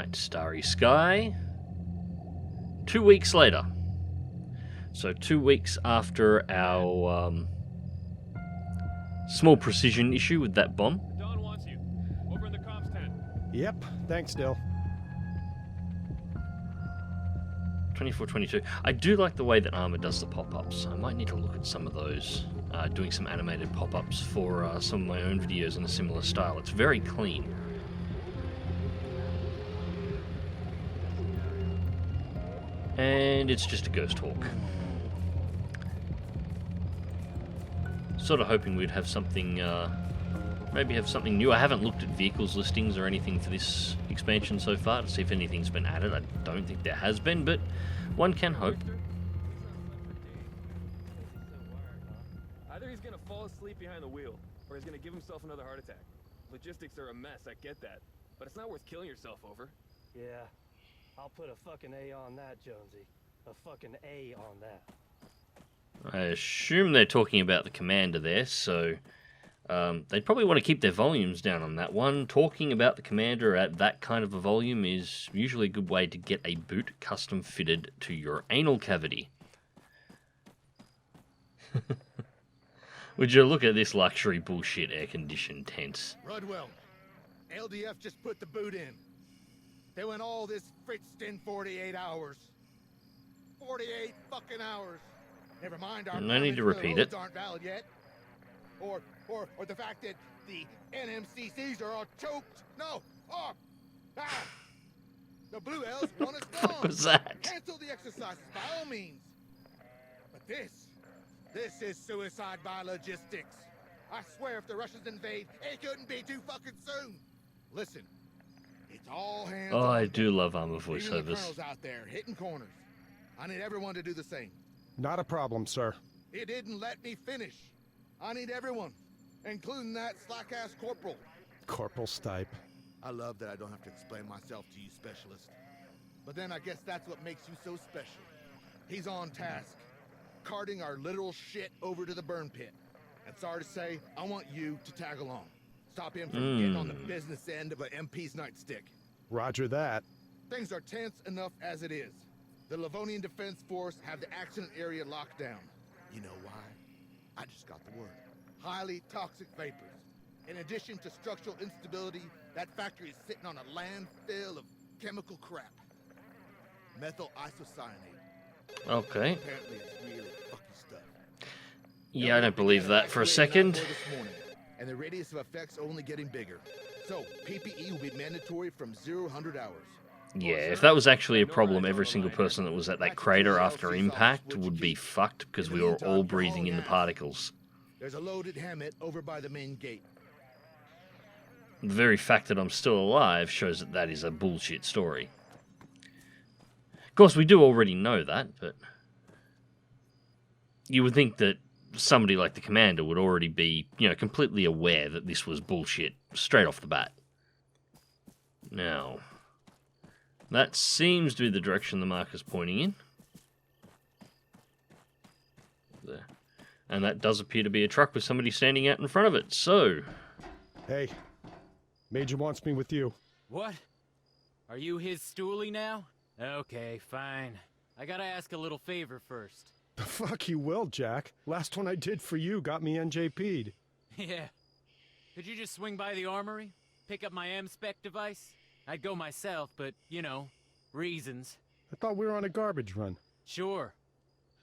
Alright, Starry Sky. 2 weeks later. So 2 weeks after our small precision issue with that bomb. Don wants you. Over in the comms tent. Yep, thanks, Dill. 24-22. I do like the way that ARMA does the pop-ups. I might need to look at some of those, doing some animated pop-ups for some of my own videos in a similar style. It's very clean. And it's just a Ghost Hawk. Sort of hoping we'd have something, maybe have something new. I haven't looked at vehicles listings or anything for this expansion so far to see if anything's been added. I don't think there has been, but one can hope. Either he's gonna fall asleep behind the wheel, or he's gonna give himself another heart attack. Logistics are a mess, I get that. But it's not worth killing yourself over. Yeah, I'll put a fucking A on that, Jonesy. A fucking A on that. I assume they're talking about the commander there, so they'd probably want to keep their volumes down on that one. Talking about the commander at that kind of a volume is usually a good way to get a boot custom fitted to your anal cavity. Would you look at this luxury bullshit air-conditioned tents? Rudwell, LDF just put the boot in. They went all this fritzed in 48 hours. 48 fucking hours. Never mind our No need to repeat it. aren't valid yet. Or the fact that the NMCCs are all choked. No. Oh. Ah. The Blue Hells want us gone. What was that? Cancel the exercises by all means. But this is suicide by logistics. I swear if the Russians invade, it couldn't be too fucking soon. Listen, it's all hands Oh, on I deck. do love ARMA Even the voiceovers. colonels out there hitting corners. I need everyone to do the same. Not a problem, sir. It didn't let me finish. I need everyone, including that slack-ass corporal. Corporal Stipe. I love that I don't have to explain myself to you, specialist. But then I guess that's what makes you so special. He's on task, carting our literal shit over to the burn pit. And sorry to say, I want you to tag along. Stop him from getting on the business end of an MP's nightstick. Roger that. Things are tense enough as it is. The Livonian Defense Force have the accident area locked down. You know why? I just got the word. Highly toxic vapors. In addition to structural instability, that factory is sitting on a landfill of chemical crap. Methyl isocyanate. Okay. Apparently it's really fucky stuff. Yeah, I don't believe that for a second. This morning, and the radius of effects only getting bigger. So, PPE will be mandatory from 0 to 100 hours. Yeah, if that was actually a problem, every single person that was at that crater after impact would be fucked because we were all breathing in the particles. There's a loaded Hammett over by the main gate. The very fact that I'm still alive shows that that is a bullshit story. Of course, we do already know that, but you would think that somebody like the commander would already be, you know, completely aware that this was bullshit straight off the bat. Now, that seems to be the direction the marker's pointing in. There. And that does appear to be a truck with somebody standing out in front of it, so... Hey, Major wants me with you. What? Are you his stoolie now? Okay, fine. I gotta ask a little favor first. The fuck you will, Jack. Last one I did for you got me NJP'd. Yeah. Could you just swing by the armory? Pick up my M-Spec device? I'd go myself, but, you know, reasons. I thought we were on a garbage run. Sure.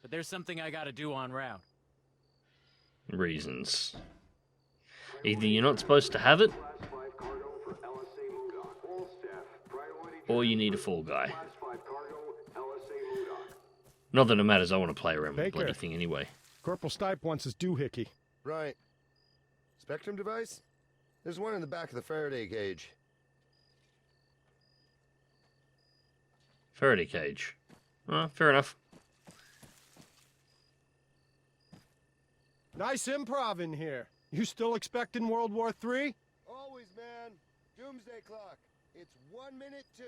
But there's something I gotta do en route. Reasons. Either you're not supposed to have it, or you need a fall guy. Not that it matters, I want to play around with the bloody thing anyway. Corporal Stipe wants his doohickey. Right. Spectrum device? There's one in the back of the Faraday cage. Faraday cage. Fair enough. Nice improv in here. You still expecting World War III? Always, man. Doomsday clock. It's 1 minute 2.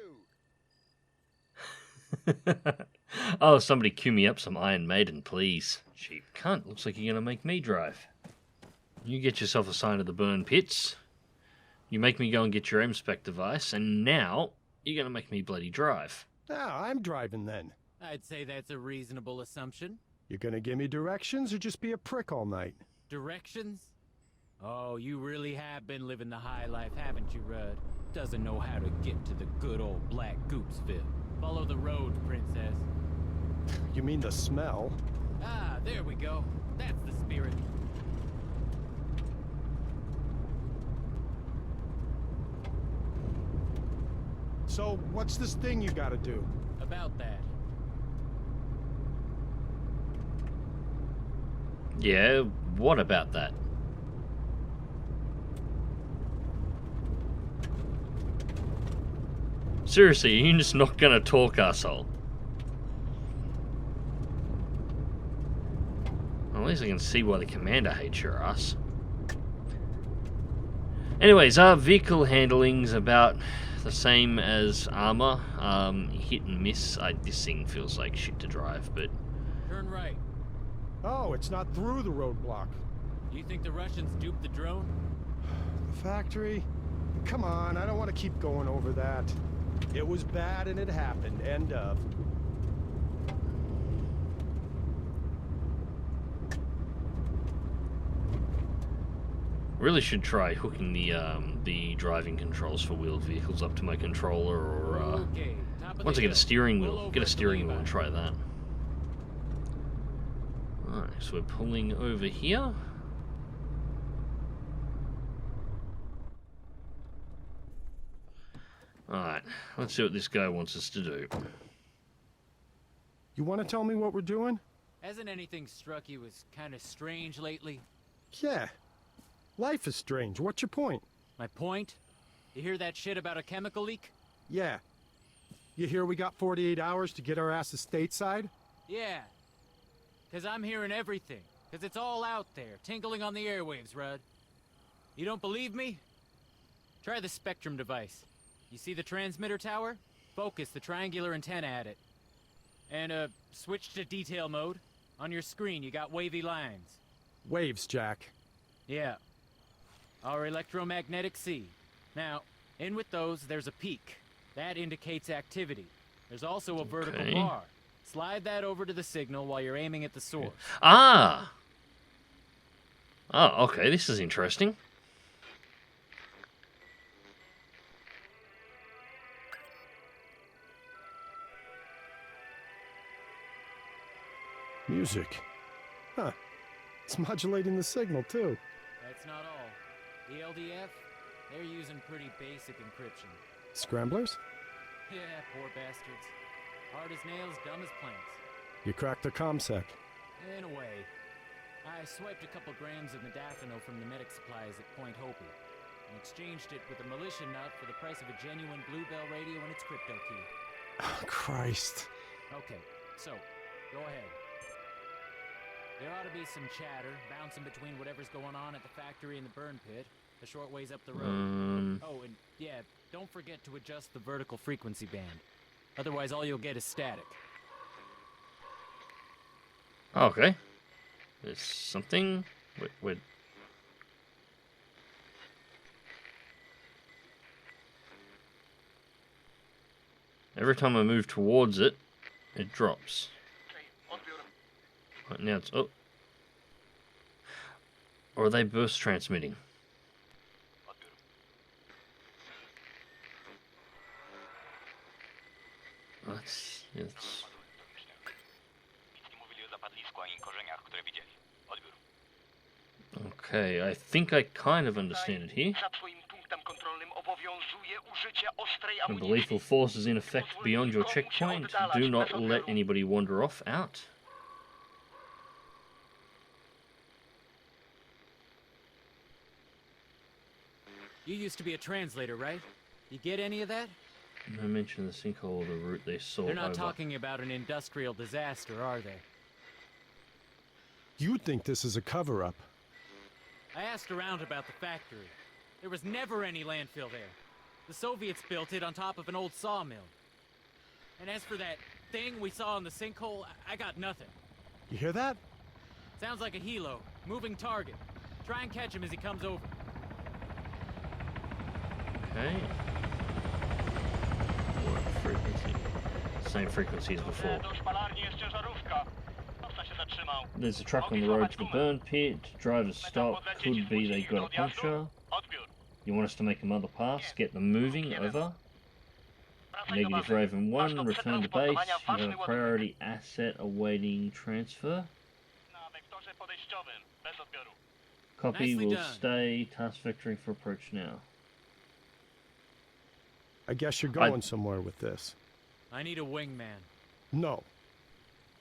Oh, somebody cue me up some Iron Maiden, please. Cheap cunt, looks like you're gonna make me drive. You get yourself a sign of the burn pits. You make me go and get your M-Spec device, and now You're gonna make me bloody drive. Ah, I'm driving then. I'd say that's a reasonable assumption. You gonna give me directions or just be a prick all night? Directions? Oh, you really have been living the high life, haven't you, Rudd? Doesn't know how to get to the good old Black Goopsville. Follow the road, princess. You mean the smell? Ah, there we go. That's the spirit. So, what's this thing you gotta do? About that. Yeah, what about that? Seriously, you're just not gonna talk, asshole. Well, at least I can see why the commander hates your ass. Anyways, our vehicle handling's about the same as ARMA. Hit and miss. This thing feels like shit to drive, but... Turn right. Oh, it's not through the roadblock. Do you think the Russians duped the drone? The factory? Come on, I don't want to keep going over that. It was bad and it happened. End of. Really should try hooking the driving controls for wheeled vehicles up to my controller, or Okay, top of once the I get a hill. steering Pull wheel, over get a at the steering wheel lay-by. and try that. Alright, so we're pulling over here. Alright, let's see what this guy wants us to do. You want to tell me what we're doing? Hasn't anything struck you as kind of strange lately? Yeah. Life is strange. What's your point? My point? You hear that shit about a chemical leak? Yeah. You hear we got 48 hours to get our asses stateside? Yeah. 'Cause I'm hearing everything. 'Cause it's all out there, tingling on the airwaves, Rudd. You don't believe me? Try the Spectrum device. You see the transmitter tower? Focus the triangular antenna at it. And, switch to detail mode. On your screen, you got wavy lines. Waves, Jack. Yeah. Our electromagnetic sea. Now, in with those, there's a peak. That indicates activity. There's also a vertical Okay. bar. Slide that over to the signal while you're aiming at the source. Ah! Oh, okay, this is interesting. Music. Huh. It's modulating the signal, too. That's not all. The LDF, they're using pretty basic encryption. Scramblers? Yeah, poor bastards. Hard as nails, dumb as plants. You cracked their ComSec. In a way. I swiped a couple grams of modafinil from the medic supplies at Point Hopi and exchanged it with a militia nut for the price of a genuine Bluebell radio and its crypto key. Oh, Christ. Okay, so, go ahead. There ought to be some chatter, bouncing between whatever's going on at the factory and the burn pit, a short ways up the road. Oh, and yeah, don't forget to adjust the vertical frequency band. Otherwise, all you'll get is static. Okay. There's something. Wait. Every time I move towards it, it drops. Right, now it's oh. Or are they burst transmitting? That's okay, I think I kind of understand it here. When the lethal force is in effect beyond your checkpoint, do not let anybody wander off out. You used to be a translator, right? You get any of that? No mention of the sinkhole or the route they saw. They're not over. talking about an industrial disaster, are they? You think this is a cover-up? I asked around about the factory. There was never any landfill there. The Soviets built it on top of an old sawmill. And as for that thing we saw in the sinkhole, I got nothing. You hear that? Sounds like a helo. Moving target. Try and catch him as he comes over. Okay. What frequency? Same frequency as before. There's a truck on the road to the burn pit. Drivers stop. Could be they got a puncture. You want us to make another pass? Get them moving. Over. Negative Raven 1. Return to base. You have a priority asset awaiting transfer. Copy. Nicely Will done. stay. Task vectoring for approach now. I guess you're going somewhere with this. I need a wingman. No.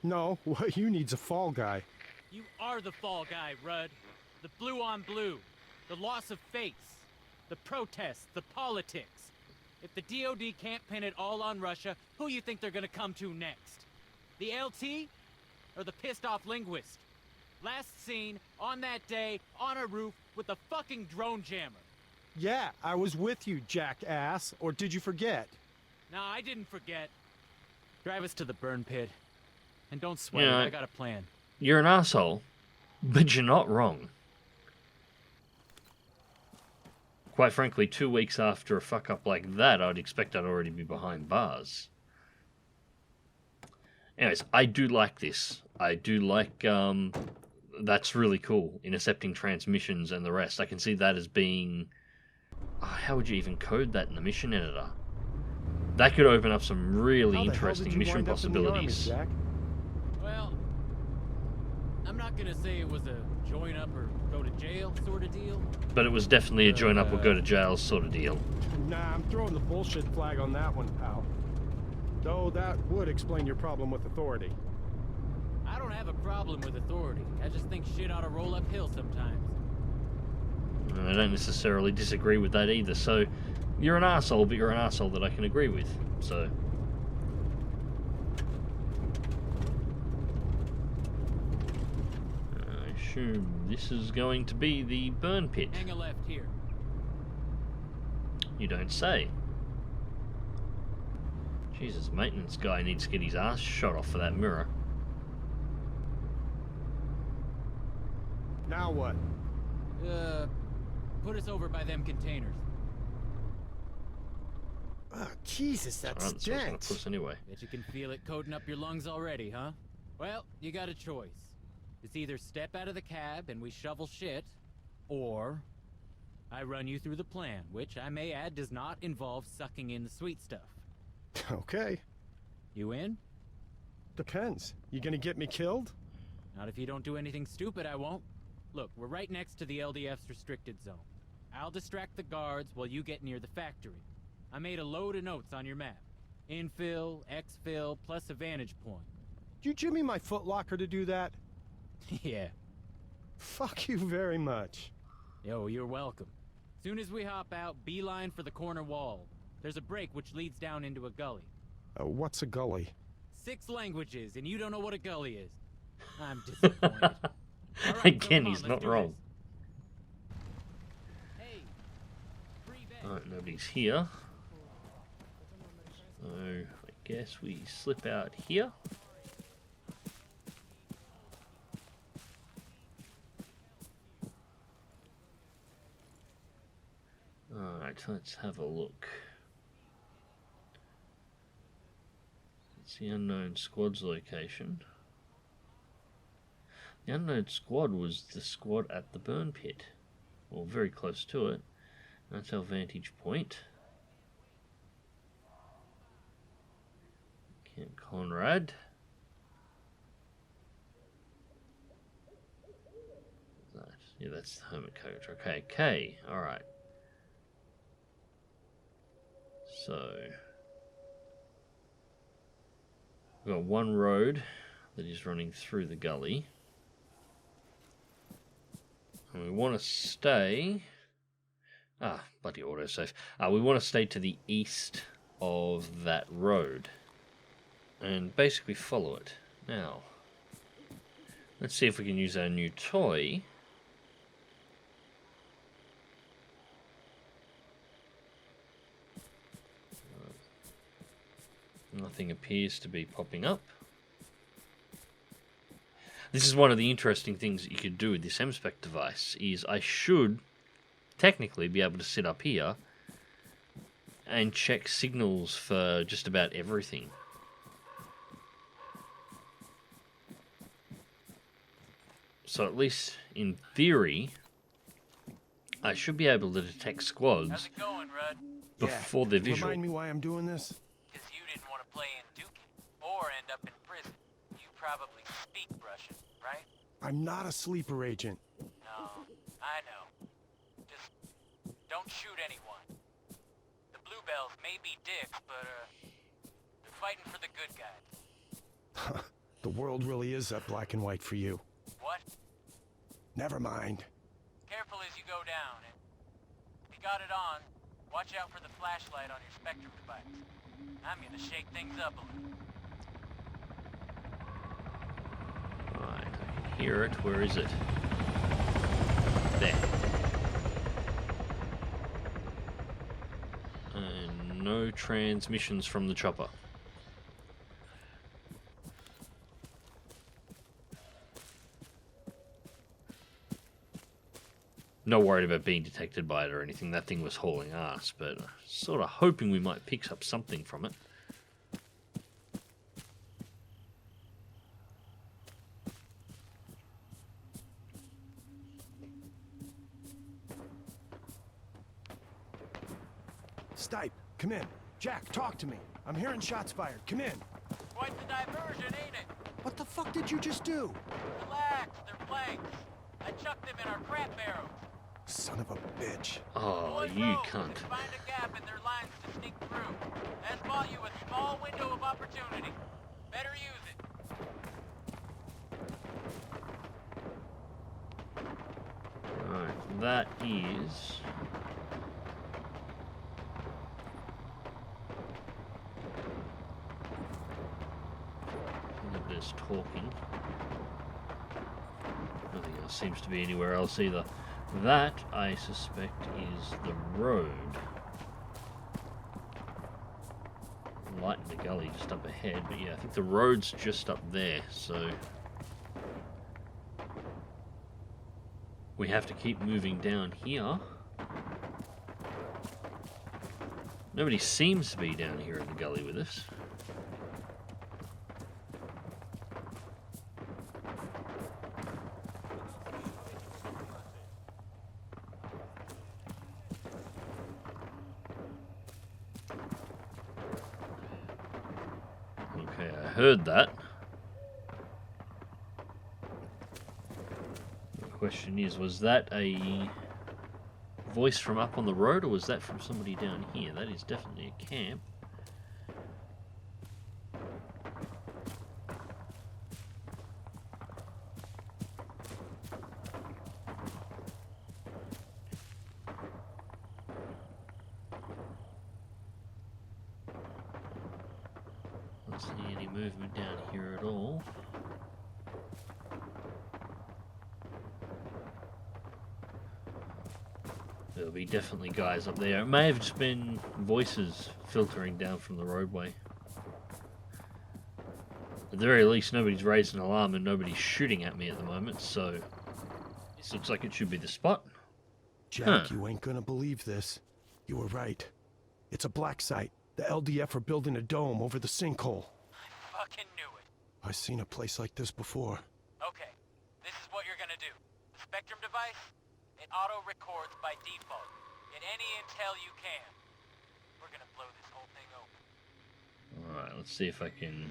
No, what you need's a fall guy. You are the fall guy, Rudd. The blue on blue. The loss of face. The protests. The politics. If the DoD can't pin it all on Russia, who you think they're gonna come to next? The LT? Or the pissed off linguist? Last seen, on that day, on a roof, with a fucking drone jammer. Yeah, I was with you, jackass. Or did you forget? Nah, I didn't forget. Drive us to the burn pit. And don't sweat Yeah, it, I got a plan. You're an asshole, but you're not wrong. Quite frankly, 2 weeks after a fuck up like that, I'd expect I'd already be behind bars. Anyways, I do like this. I do like, that's really cool. Intercepting transmissions and the rest. I can see that as being... how would you even code that in the mission editor? That could open up some really interesting mission possibilities. Jack? Well, I'm not gonna say it was a join up or go to jail sort of deal. But it was definitely a join up or go to jail sort of deal. Nah, I'm throwing the bullshit flag on that one, pal. Though that would explain your problem with authority. I don't have a problem with authority. I just think shit ought to roll uphill sometimes. And I don't necessarily disagree with that either. So, you're an arsehole, but you're an arsehole that I can agree with. So... I assume this is going to be the burn pit. Hang a left here. You don't say. Jesus, maintenance guy needs to get his ass shot off for that mirror. Now what? Put us over by them containers. Oh, Jesus, that Alright, that's what's gonna stinks. put us anyway. Bet you can feel it coating up your lungs already, huh? Well, you got a choice. It's either step out of the cab and we shovel shit, or I run you through the plan, which I may add does not involve sucking in the sweet stuff. Okay. You in? Depends. You gonna get me killed? Not if you don't do anything stupid, I won't. Look, we're right next to the LDF's restricted zone. I'll distract the guards while you get near the factory. I made a load of notes on your map. Infill, exfil, plus a vantage point. Did you jimmy my footlocker to do that? Yeah. Fuck you very much. Yo, you're welcome. Soon as we hop out, beeline for the corner wall. There's a break which leads down into a gully. What's a gully? 6 languages, and you don't know what a gully is. I'm disappointed. All right, Again, come on, he's let's not do wrong. this. Hey, free bed. Alright, nobody's here. So, I guess we slip out here. Alright, let's have a look. It's the unknown squad's location. The unknown squad was the squad at the burn pit. Or very close to it. That's our vantage point. Camp Conrad. That. Yeah, that's the hermit code. Okay, K. Alright. So, we've got one road that is running through the gully. And we want to stay... bloody autosave. We want to stay to the east of that road. And basically follow it. Now, let's see if we can use our new toy. Nothing appears to be popping up. This is one of the interesting things that you could do with this M-Spec device, is I should technically be able to sit up here and check signals for just about everything. So at least in theory, I should be able to detect squads How's it going, Rudd? before they're visual. Remind me why I'm doing this? Because you didn't want to play in Duke or end up in prison. You probably speak Russian, right? I'm not a sleeper agent. No, I know. Just don't shoot anyone. The Bluebells may be dicks, but they're fighting for the good guys. The world really is that black and white for you. What? Never mind. Careful as you go down, and if you got it on, watch out for the flashlight on your Spectrum device. I'm gonna shake things up a little. Right, I can hear it. Where is it? There. And no transmissions from the chopper. Not worried about being detected by it or anything. That thing was hauling ass, but sort of hoping we might pick up something from it. Stipe, come in. Jack, talk to me. I'm hearing shots fired. Come in. Quite the diversion, ain't it? What the fuck did you just do? Relax, they're blanks. I chucked them in our crap barrels. Son of a bitch. Oh, Boys you roll, cunt. and find a gap in their lines to sneak through. That's bought you a small window of opportunity. Better use it. Right, that is... There's talking. Nothing else seems to be anywhere else either. That, I suspect, is the road. Light in the gully just up ahead, but yeah, I think the road's just up there, so... we have to keep moving down here. Nobody seems to be down here in the gully with us. Okay, I heard that. The question is, was that a voice from up on the road, or was that from somebody down here? That is definitely a camp. Don't see any movement down here at all. There'll be definitely guys up there. It may have just been voices filtering down from the roadway. At the very least, nobody's raised an alarm and nobody's shooting at me at the moment, so this looks like it should be the spot. Jack, you ain't gonna believe this. You were right. It's a black site. The LDF are building a dome over the sinkhole. I fucking knew it. I've seen a place like this before. Okay, this is what you're gonna do. The Spectrum device, it auto-records by default. Get any intel you can. We're gonna blow this whole thing open. Alright, let's see if I can...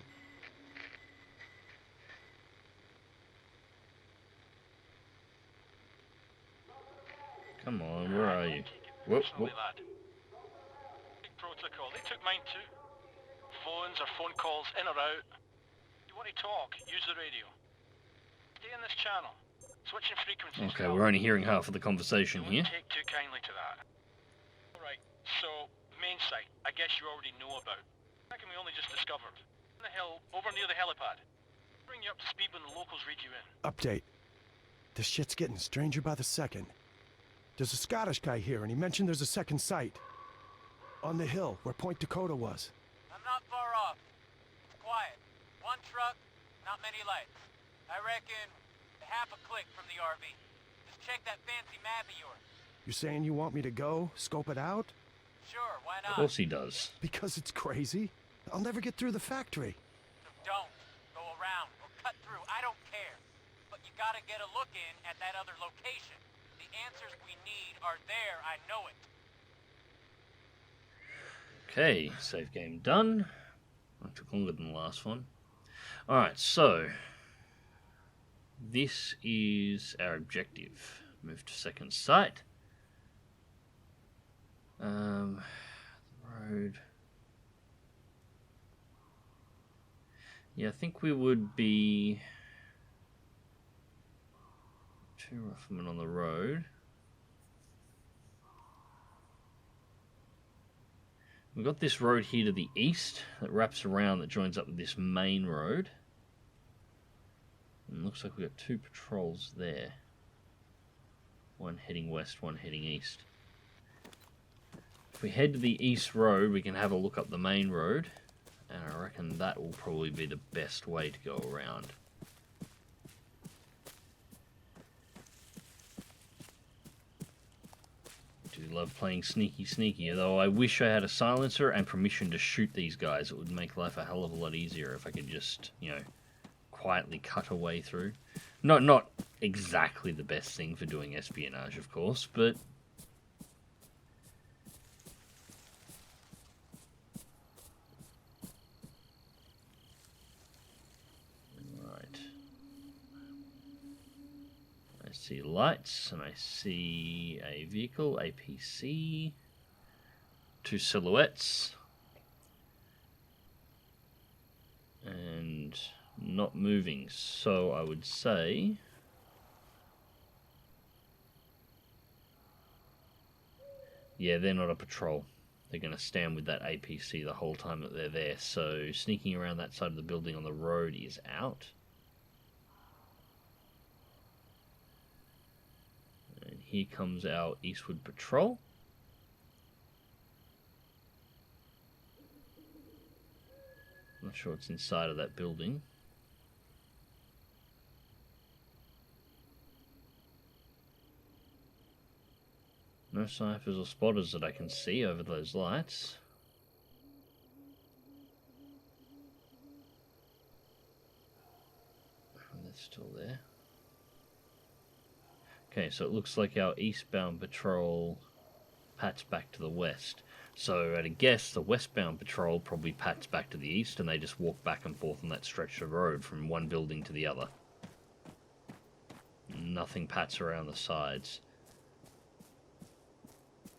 Come on, where are you? Whoop, whoop. Big protocol. They took mine too. Phones or phone calls in or out. You want to talk? Use the radio. Stay in this channel. Switching frequencies. Okay, we're only hearing half of the conversation here. Take too kindly to that. Alright, so main site. I guess you already know about. I reckon we only just discovered. On the hill, over near the helipad. Bring you up to speed when the locals read you in. Update. This shit's getting stranger by the second. There's a Scottish guy here, and he mentioned there's a second site. On the hill, where Point Dakota was. I'm not far off. It's quiet. One truck, not many lights. I reckon half a click from the RV. Just check that fancy map of yours. You saying you want me to go, scope it out? Sure, why Of not? course he does. Because it's crazy. I'll never get through the factory. So don't go around or cut through. I don't care. But you gotta get a look in at that other location. The answers we need are there. I know it. Okay, save game done. That took longer than the last one. Alright, so this is our objective. Move to second site. Road. Yeah, I think we would be too rough on the road. We've got this road here to the east that wraps around, that joins up with this main road. And it looks like we've got two patrols there. One heading west, one heading east. If we head to the east road, we can have a look up the main road. And I reckon that will probably be the best way to go around. I do love playing sneaky, although I wish I had a silencer and permission to shoot these guys. It would make life a hell of a lot easier if I could just, you know, quietly cut a way through. Not exactly the best thing for doing espionage, of course, but right. I see lights and I see a vehicle, APC, two silhouettes, and not moving, so I would say yeah, they're not a patrol. They're going to stand with that APC the whole time that they're there, so sneaking around that side of the building on the road is out. And here comes our eastward patrol. Not sure what's inside of that building. No snipers or spotters that I can see over those lights. And they're still there. Okay, so it looks like our eastbound patrol pats back to the west. So at a guess, the westbound patrol probably pats back to the east, and they just walk back and forth on that stretch of road from one building to the other. Nothing pats around the sides.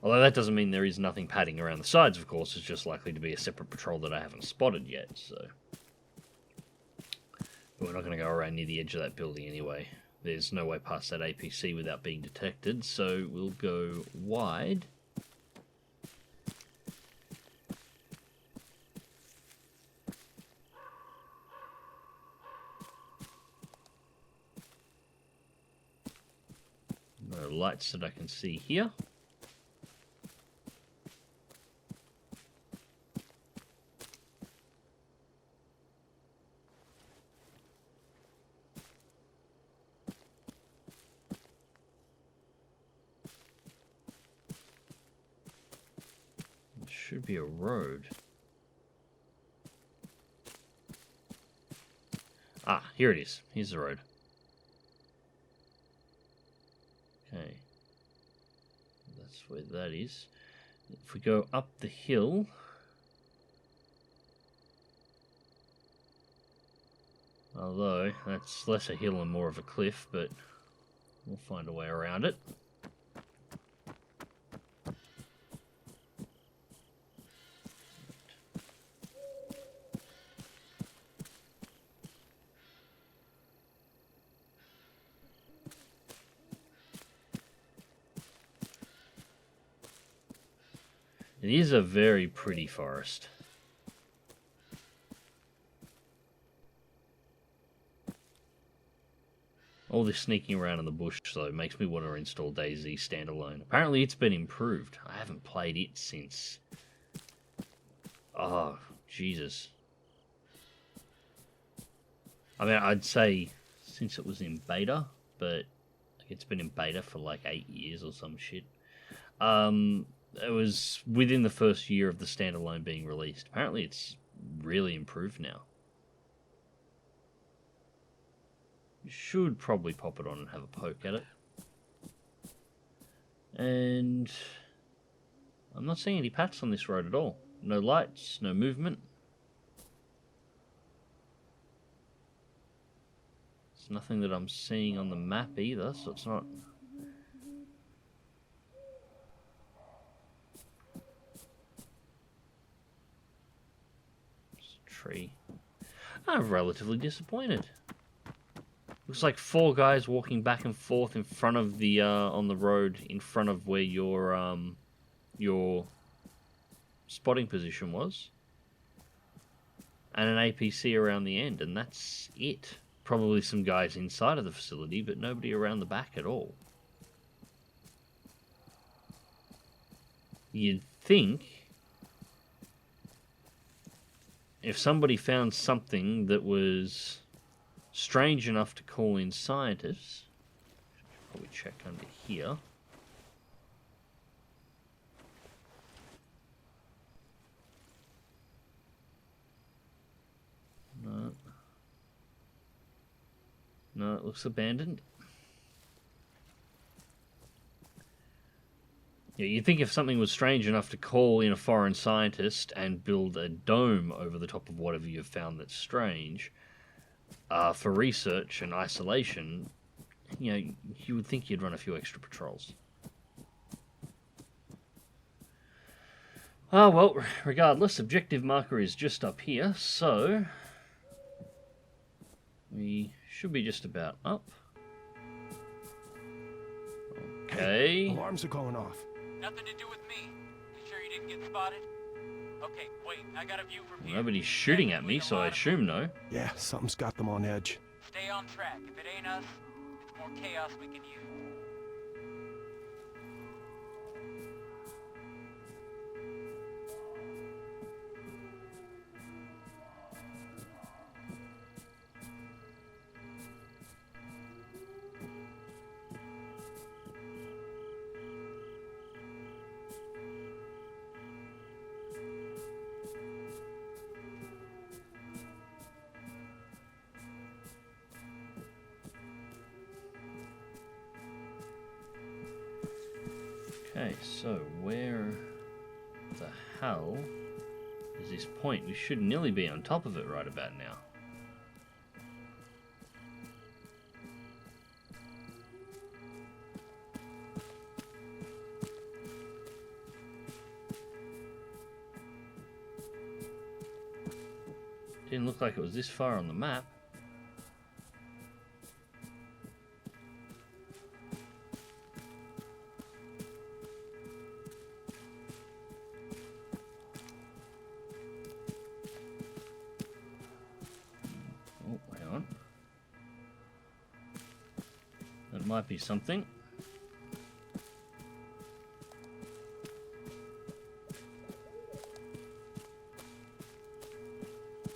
Although that doesn't mean there is nothing padding around the sides, of course. It's just likely to be a separate patrol that I haven't spotted yet, so. But we're not going to go around near the edge of that building anyway. There's no way past that APC without being detected, so we'll go wide. No lights that I can see here. Should be a road. Ah, here it is. Here's the road. Okay. That's where that is. If we go up the hill, although that's less a hill and more of a cliff, but we'll find a way around it. It is a very pretty forest. All this sneaking around in the bush, though, makes me want to install DayZ standalone. Apparently it's been improved. I haven't played it since... oh, Jesus. I mean, I'd say since it was in beta, but it's been in beta for like 8 years or some shit. it was within the first year of the standalone being released. Apparently it's really improved now. You should probably pop it on and have a poke at it. And I'm not seeing any pats on this road at all. No lights, no movement. It's nothing that I'm seeing on the map either, so it's not... It's a tree. I'm relatively disappointed. Looks like 4 guys walking back and forth in front of the on the road in front of where your spotting position was, and an APC around the end, and that's it. Probably some guys inside of the facility, but nobody around the back at all. You'd think if somebody found something that was strange enough to call in scientists, should probably check under here. No. No, it looks abandoned. Yeah, you'd think if something was strange enough to call in a foreign scientist and build a dome over the top of whatever you've found that's strange, for research and isolation, you know, you would think you'd run a few extra patrols. Ah, well, regardless, objective marker is just up here, so we should be just about up. Okay. Alarms are going off. Nothing to do with me. You sure you didn't get spotted? Okay, wait, I got a view from here. Nobody's shooting at me, so I assume no. Yeah, something's got them on edge. Stay on track. If it ain't us, it's more chaos we can use. Okay, so where the hell is this point? We should nearly be on top of it right about now. Didn't look like it was this far on the map. Might be something.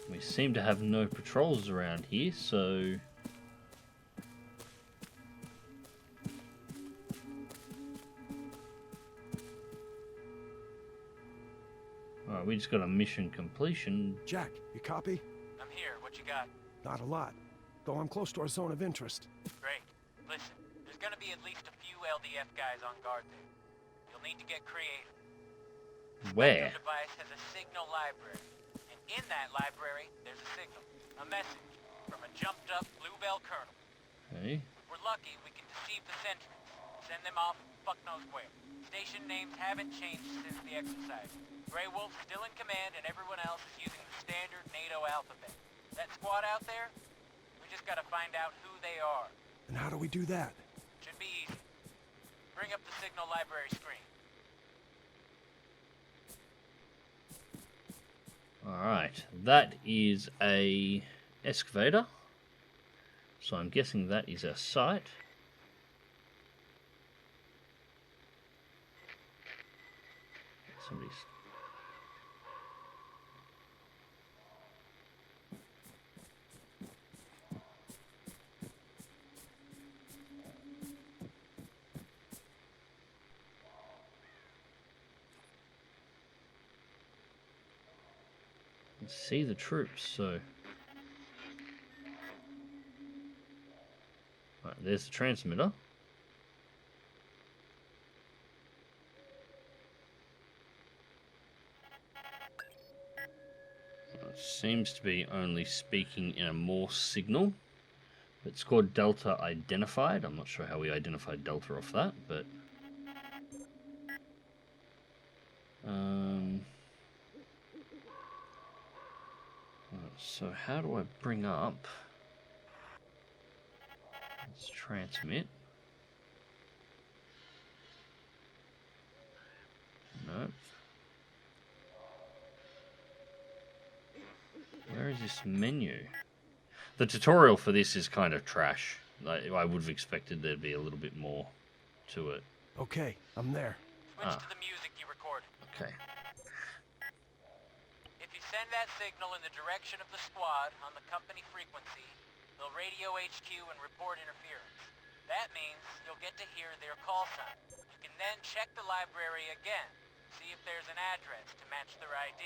We seem to have no patrols around here, so alright, we just got a mission completion. Jack, you copy? I'm here. What you got? Not a lot, though I'm close to our zone of interest. Great. Listen, there's gonna be at least a few LDF guys on guard there. You'll need to get creative. Where? The device has a signal library, and in that library, there's a signal, a message from a jumped-up Bluebell colonel. Okay. If we're lucky, we can deceive the sentries, send them off fuck knows where. Station names haven't changed since the exercise. Grey Wolf's still in command, and everyone else is using the standard NATO alphabet. That squad out there, we just gotta find out who they are. And how do we do that? Should be easy. Bring up the signal library screen. Alright, that is a excavator. So I'm guessing that is our site. Somebody's... see the troops, so... Right, there's the transmitter. It seems to be only speaking in a Morse signal. It's called Delta Identified. I'm not sure how we identified Delta off that, but... So how do I bring up... Let's transmit. Nope. Where is this menu? The tutorial for this is kind of trash. I would have expected there'd be a little bit more to it. Okay, I'm there. Switch to the music you record. Okay. If you send that signal in the direction of the squad on the company frequency, they'll radio HQ and report interference. That means you'll get to hear their call sign. You can then check the library again, see if there's an address to match their ID.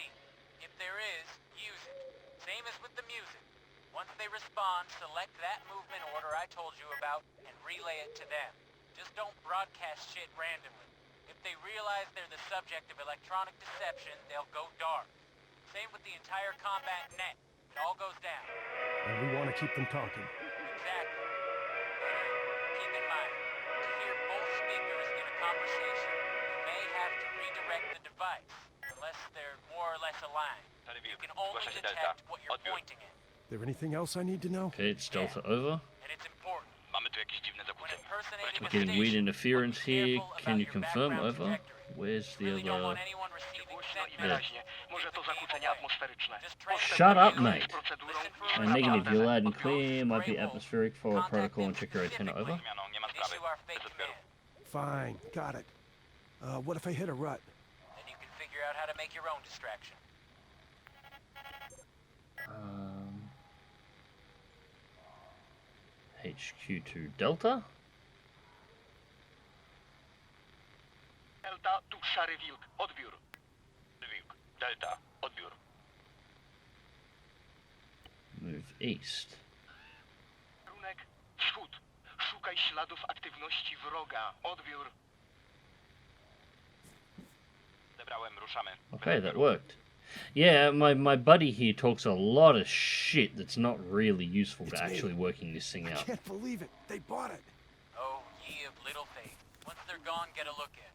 If there is, use it. Same as with the music. Once they respond, select that movement order I told you about and relay it to them. Just don't broadcast shit randomly. If they realize they're the subject of electronic deception, they'll go dark. Same with the entire combat net. It all goes down. And we want to keep them talking. Exactly. Keep in mind, to hear both speakers in a conversation, you may have to redirect the device, unless they're more or less aligned. You can only detect what you're pointing at. There anything else I need to know? Okay, it's Delta over. And it's important. Mamy tu jakieś dziwne When zakłócenie. impersonating We're a getting weird station, interference be here. careful Can about you your confirm background over? trajectory. Where's the Really don't want other... anyone receiving Głośno i segments. wyraźnie. Może to zakłócenie atmosferyczne. Just try to Shut up, stay mate. Procedurą And negative, you're loud and clear. Might be atmospheric for protocol and check your antenna over. Zmianą, nie ma sprawy. Issue our fake Bez odbioru. command. Fine, got it. What if I hit a rut? Then you can figure out how to make your own distraction. HQ2 Delta. Delta, tu szary wilk. Odbiór. Wilk. Delta. Odbiór. Move east. Kierunek wschód. Szukaj śladów aktywności wroga. Odbiór. Zebrałem, ruszamy. Okay, that worked. Yeah, my buddy here talks a lot of shit that's not really useful to It's me. actually working this thing I out. can't believe it. They bought it. Oh, ye of little faith. Once they're gone, get a look at.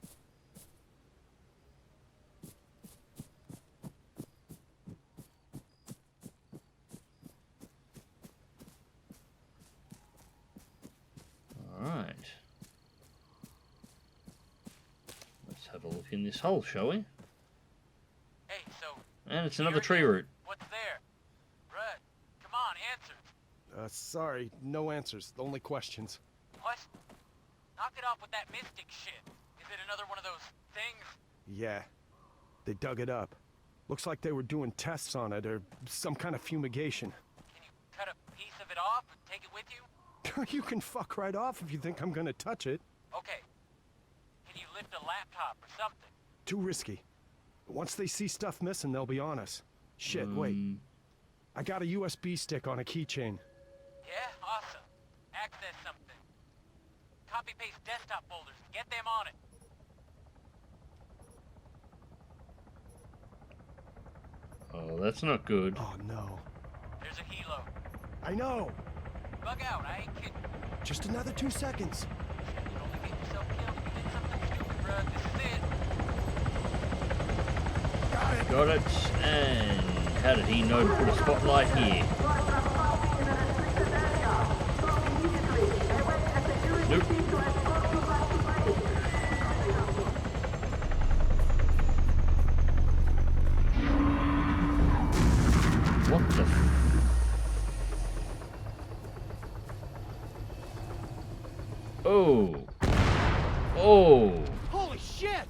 Alright. Let's have a look in this hole, shall we? Hey, so... And it's another you're tree here. root. What's there? Rudd, come on, answer. Sorry, no answers. Only questions. What? Knock it off with that mystic shit. Is it another one of those things? Yeah. They dug it up. Looks like they were doing tests on it or some kind of fumigation. Can you cut a piece of it off and take it with you? You can fuck right off if you think I'm gonna touch it. Okay. Can you lift a laptop or something? Too risky. Once they see stuff missing, they'll be on us. Shit, wait. I got a USB stick on a keychain. Yeah, awesome. Access something. Copy-paste desktop folders. Get them on it. Oh, that's not good. Oh no. There's a helo. I know! Bug out, I ain't kidding. Just another 2 seconds. You'd only get yourself killed if you did something stupid, bro. This is it. Got it! Got it. And how did he know to put a spotlight here? Nope. What the f... Oh. Oh. Holy shit!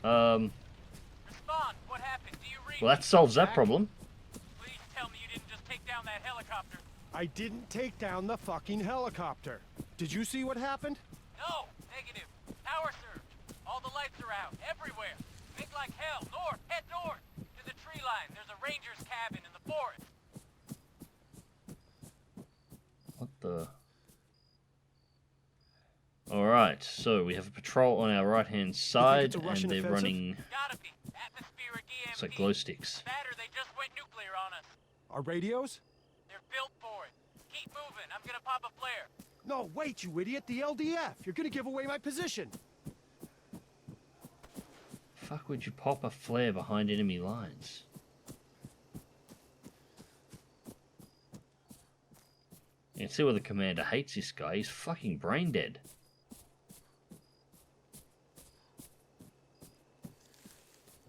Respond. What happened? Do you read? Well, that solves that problem. Please tell me you didn't just take down that helicopter. I didn't take down the fucking helicopter. Did you see what happened? No. Negative. Power surge. All the lights are out. Everywhere. Make like hell. North. Head north. To the tree line. There's a ranger's cabin in the forest. What the... Alright, so we have a patrol on our right-hand side, and Russian they're offensive? running... Gotta be. Atmospheric EMP. Looks like glow sticks. Batter, they just went nuclear on us. Our radios? They're built for it. Keep moving. I'm gonna pop a flare. No, wait, you idiot. The LDF. You're gonna give away my position. Fuck would you pop a flare behind enemy lines? You can see why the commander hates this guy. He's fucking brain dead.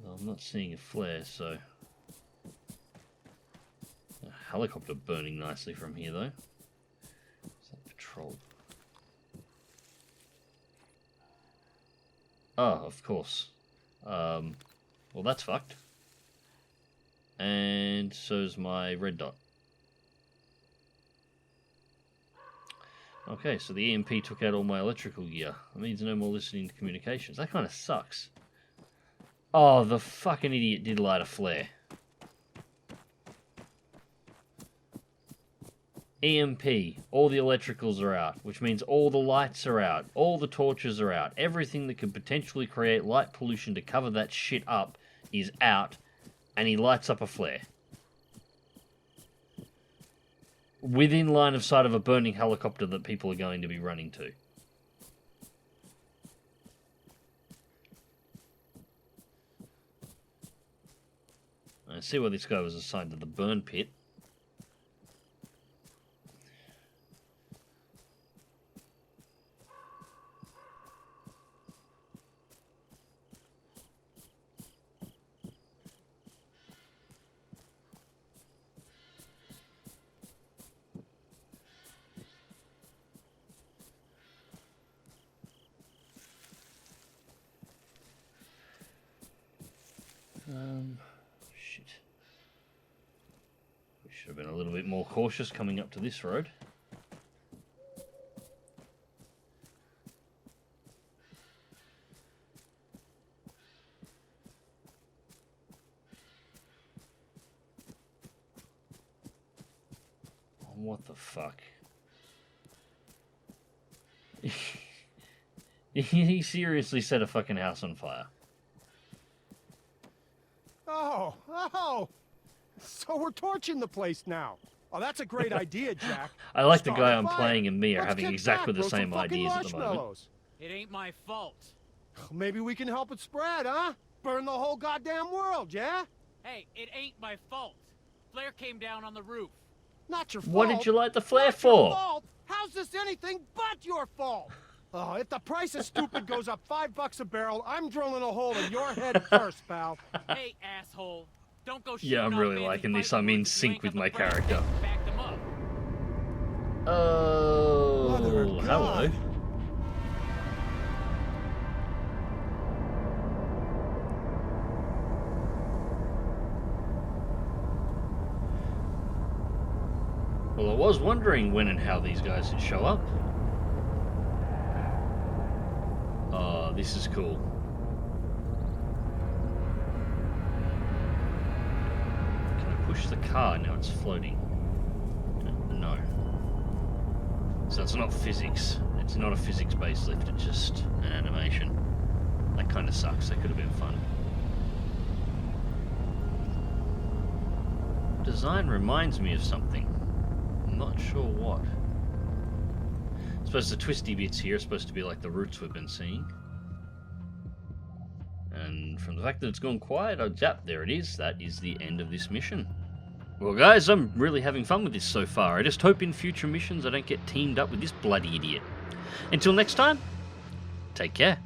Well, I'm not seeing a flare, so... A helicopter burning nicely from here, though. Is that patrol? Oh, of course. Well, that's fucked. And so's my red dot. Okay, so the EMP took out all my electrical gear. That means no more listening to communications. That kind of sucks. Oh, the fucking idiot did light a flare. EMP, all the electricals are out, which means all the lights are out, all the torches are out, everything that could potentially create light pollution to cover that shit up is out, and he lights up a flare. Within line of sight of a burning helicopter that people are going to be running to. I see why this guy was assigned to the burn pit. Shit. We should have been a little bit more cautious coming up to this road. Oh, what the fuck? He seriously set a fucking house on fire. Oh, so we're torching the place now. Oh, that's a great idea, Jack. I like the Start guy a I'm fire. playing and me are Let's having get exactly back, the grow some same fucking ideas at the moment. marshmallows. It ain't my fault. Maybe we can help it spread, huh? Burn the whole goddamn world, yeah? Hey, it ain't my fault. Flare came down on the roof. Not your fault. What did you light the flare Not your for? fault. How's this anything but your fault? Oh, if the price of stupid goes up $5 a barrel, I'm drilling a hole in your head first, pal. Hey, asshole. Don't go shooting Yeah, I'm off really fancy liking this. fighting I'm in words if you sync ain't with got my the brass character. to back them up. Oh, Mother of hello. God. Well, I was wondering when and how these guys would show up. Oh, this is cool. Can I push the car? Now it's floating. No. So it's not physics. It's not a physics-based lift, it's just an animation. That kind of sucks. That could have been fun. Design reminds me of something. I'm not sure what. I suppose the twisty bits here are supposed to be like the roots we've been seeing. And from the fact that it's gone quiet, there it is. That is the end of this mission. Well guys, I'm really having fun with this so far. I just hope in future missions I don't get teamed up with this bloody idiot. Until next time, take care.